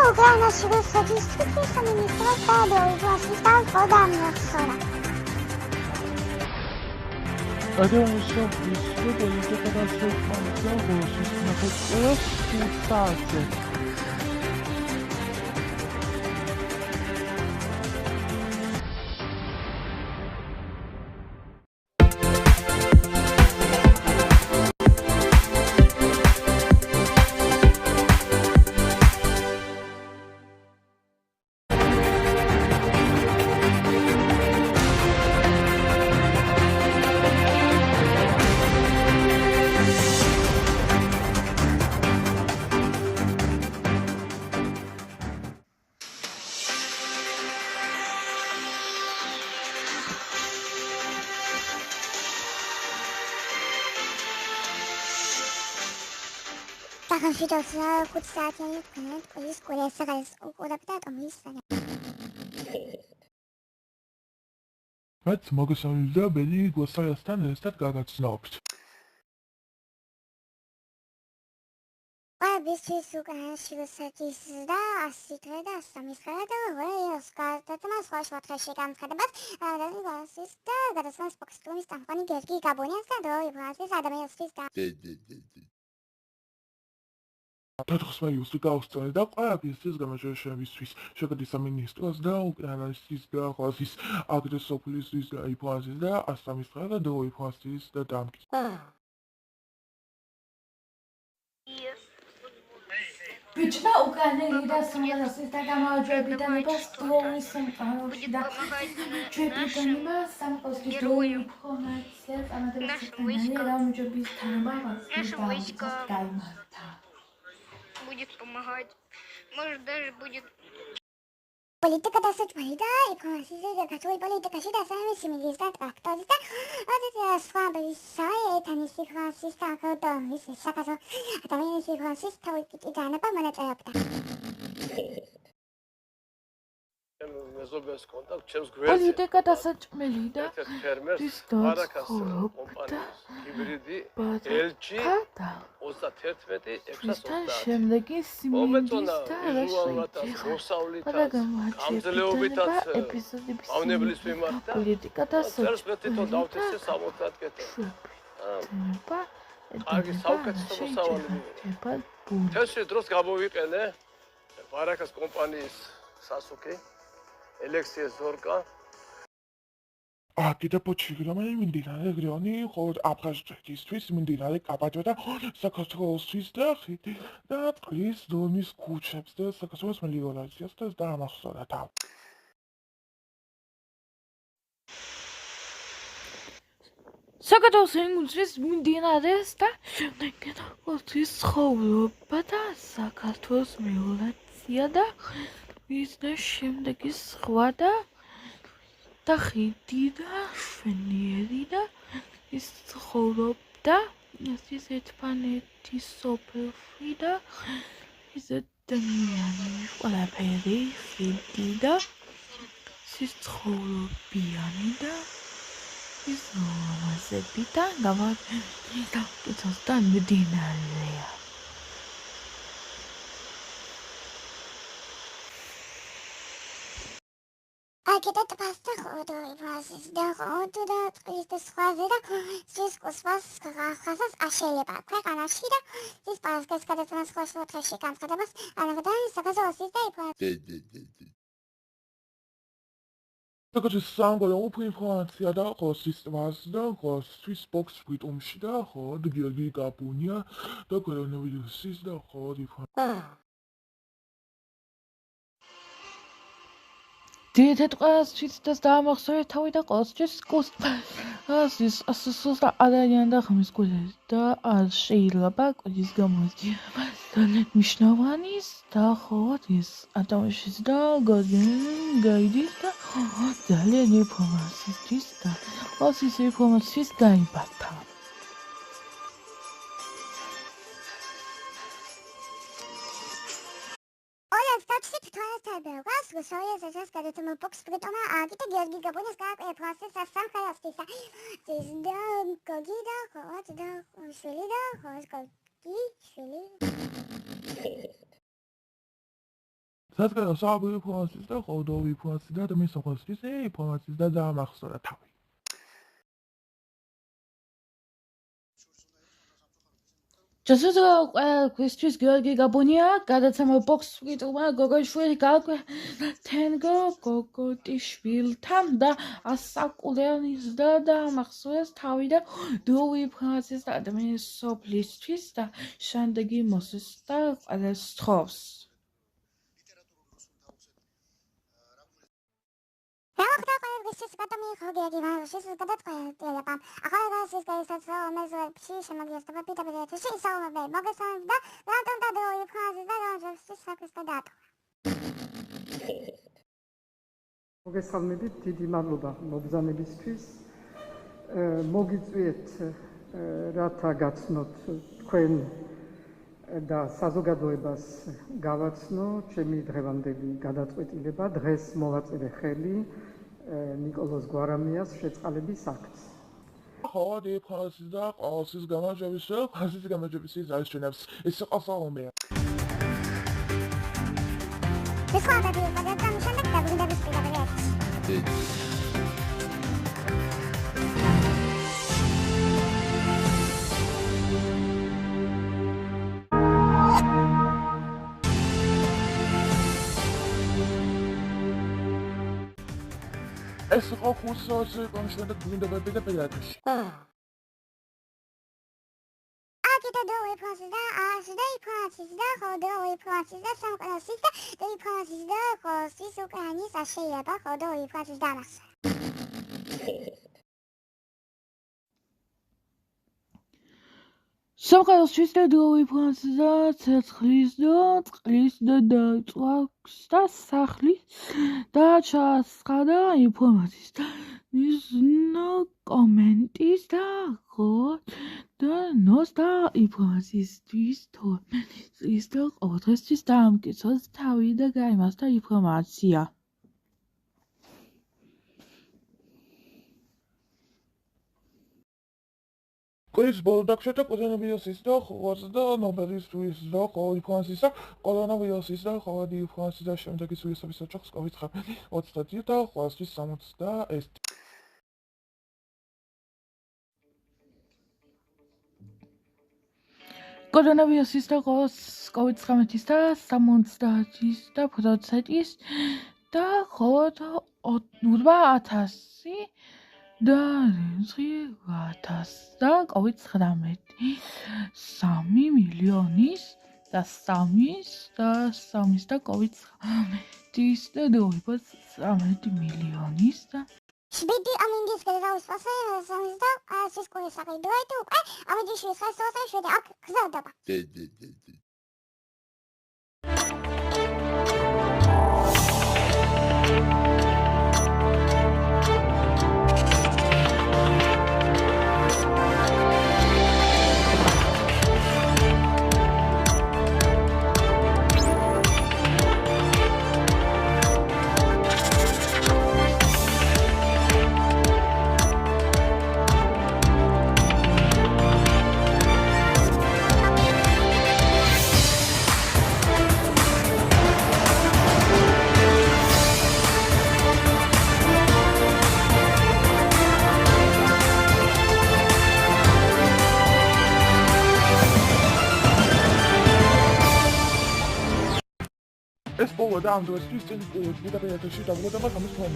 უკრაინაში რუსეთის თვითმფრინავის სამინისტროს დაადოებულის დაუწყო მიახსოვრა. Adolescentes de cadastro familiares na sociedade. სახელმწიფოს 5 საათიანი კვლევის კურსი განსაკუთრებით ამისანა. რაც მოგესალმებით და ბელი გვასწავლასთან ერთად გაგაცნობთ. Bis უკრაინაში რუსეთის და 100 თვე და 3 დღე და ვეოს გადაცემა სხვა შუათვეში განცხადებას რაზმის და გადაცემას ფოქსტუმის წამყვანი გერგი გაბონიას და როიბრაზის ადამიანისთვის და Patrosmaius gauston da qapis gamashevistvis shekati saministros da ukrainastis da qasis agresopolis da ipazis da astamis da doipazis da damkis. Bichna Ukraineli da samarasis da gamajebitani bastrovis samqaroshi da jebitani mas samqoski droi informatsias anadresitani ramjebis tanbavas da imata. Будет помогать. Может, даже будет... Политика достаточно, да, и консистенция, которая политика всегда сами семьдесят актов, да, вот это слабый сай, это не сихвасиста, а когда мы саказо, а там не сихвасиста, и да, на помощь это. პოლიტიკა დასაჭმელი და ის დაწყობდა ბადათა 31 შემდეგი სიმინდის და რაშეთა ეპიზოდების პოლიტიკა დასაჭმელი თესში დროს გამოვიყენე ბარაკას კომპანიის სასუქი Alexey Zorka. Akita pochigramai mindinare grioni khod abkhazistvis mindinare kapato da საქართველოსთვის და ხიდი და წყლის დონის ქუჩებს და საქართველოს მელიორაციას და დაამახსოვრა თავი. საქართველოს ემიგრაციის მიმდინარეობს და ოცის ცხოვრობა და საქართველოს მელიორაცია და Biznes შემდეგი სხვა და ხიდი და შვენიერი და ის ცხოვრობდა ის ერთმანეთის სოფელში და ის ადამიანი ყველაფერი ხიდი და ის ცხოვრობიანი და ის მასები და გავაკეთე და კეთილს და მდინარეა Акетат паста ходо ивазис да ходо да ის სხვაზე და ის კოსმოს ხასას აშელება ქვეყანაში და ის პასკას გადაცემას სხვა შუათვეში განცხადებას ანაგდაის საქართველოსის და Tagad sangolo informacija da qosis vas da qostis box britumshi da khod Georgi Gabunia da koronavirusis da khod Dietet qastis das daamaqsovert თავი და qostis qostis assos და ადამიან და ხმის გულებს და არ შეიძლება კვლის გამოსდიება მნიშვნელოვანის და ხოთ ის ადამიანის და გაიდის და ძალიან ინფორმაციის და qostis ინფორმაციის დაიბადა Вас высоя сейчас когда-то мы бокс притома, а где-то Георгий Габонис как процесс сам халястиса. Здесь да, когда вот да, швели да, вот как швели. სადგენ საბი ფრანსის და ხოდოვი ფრანსის და მე სოფოსის ფრანსის და დაამახსოვრა თავი. ჯოსუზო ქვესთვის გიორგი გაბუნია გადაცემა ბოქს ვიტუმა გოგოშვილი გაკვე თენგო გოგოტიშვილთან და ასაკულენის და დაამახსოვრეს თავი და დოვი ფრანსის და ადამიანის სოფლისთვის და შემდეგი მოსეს და ყველას თხოვს. This got me forgetting my sister's got that telegram. I call her sister, so Messer, she shall not get the Peter, but she saw the Mogasan, that don't do you cause that sister that. მოგესალმებით, დიდი მადლობა მოგზაურობისთვის. მოგიწვიეთ რათა გაცნოთ თქვენ და საზოგადოებას გავაცნო ჩემი დღევანდელი გადაწყვეტილება. დღეს მოვაწერე ხელი ნიკოლოზ გვარამიას შეწყალების აქტს. ხოდი ფრანსის და ყალსის გამარჯვების არჩევნებს ეს ყასაომია. This one that you got done, Shannon, that we never speak of it. ეს იყო ხუთსაათზე კონშენდა გვინდობები და პედაგოგი. Akita do we process that as they process that how do we process that some process that they process that process so can is a share back how do we process that. სამყაროსთვის და დოვი ფრანსის და ცეცხლის და წყლის და დაწვას და სახლის და ჩასხადა ინფორმაციის და ისნო კომენტის და ხოთ და ნოს და ინფორმაციისთვის თორმეტის და ყოველდღესთვის დაამტკიცოს თავი და გაიმასთა ინფორმაცია. კვირის ბოლო დაგშეტა კორონავირუსის და ხოთა ნობელის პრიზის და კორონავირუსის და კორონავირუსის და ხოდი ფრანსის და შემდეგი სულიესობის ოჯახის COVID-19 და ხვალისთვის 60 კორონავირუსის და COVID-19 და 70-ის და პროცენტის და ხოთ 8000 და 3000 და COVID-19 3 მილიონის და 3-ის და 3-ის და COVID-19 და 13 მილიონის და Shbidi this guy was some stuff as his school is do I do? I mean, she says so should I cause ეს პოვა და ამ დროისთვის წინ ვიდეო პედაგოგიაში დაგვიწყდა გამოსვლა.